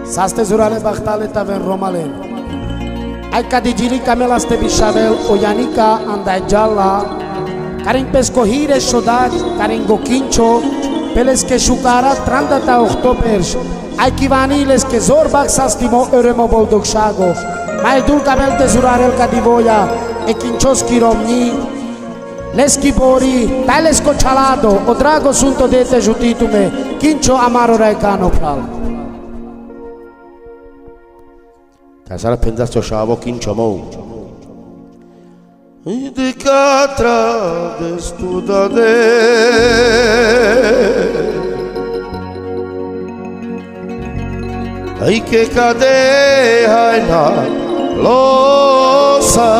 Saste zurale bachtale taven romalen. Ai cadijili camela ste bishavel oyanika andai jalla. Karin pescohire shodat, karin gokincho, peles que shukara trandata oktobers. Ai kivaniles que zorbak sastimo öremo boldokshago. Mai dul camel te zurarel cadivoya, e kinchoski romni. Leski bori, talesko chalado, o drago sunto dete jutitume, kincho amaro raikano pral. Casara pensato shavo kincho mo. De catra de studade. Ai che cade hai na lo sa.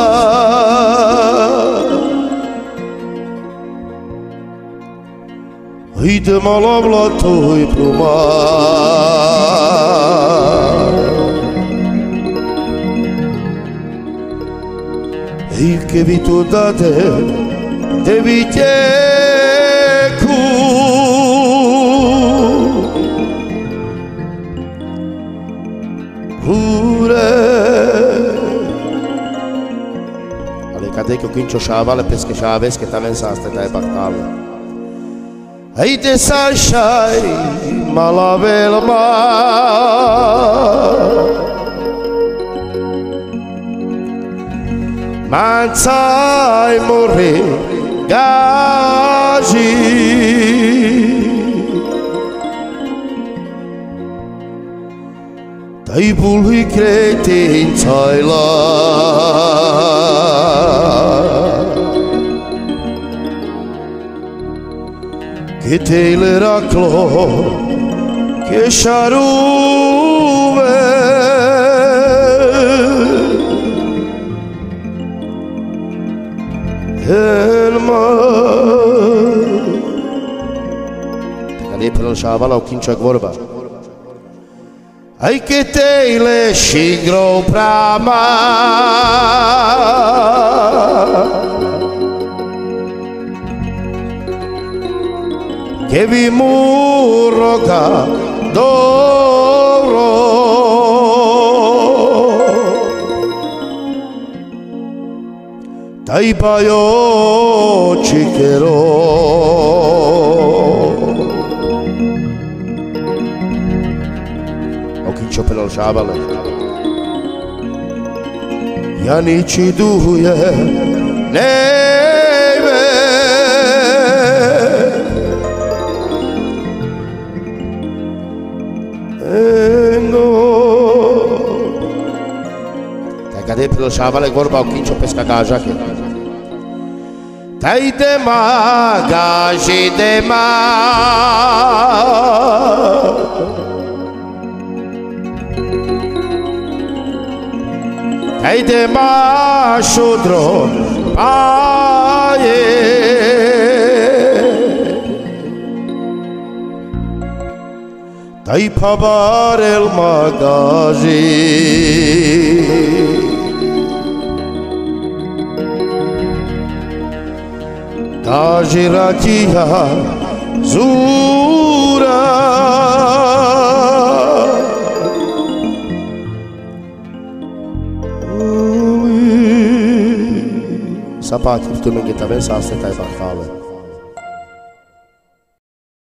Ai de malablato i pluma. Il che vi tu date devi pure alle cade che quincio shavale pesche shaves che tamen saste dai battale ai te sashai malavel ma Manzai morre gaji Dai bulhi crete in Thailand Che te le raclo che sharuve Te per shavala o kincho gvorba Ai che te le shigro prama Che vi murroga doro Dai paio cichero O kincho per lo shavale Yani ci duye neve Te cade per lo shavale gorba o kincho pesca gaja che Tai de magaji de ma Tai de ma shudro paye Tai pabar el magaji Tajiratia Zura Sapati tu non che t'avesse a stai battale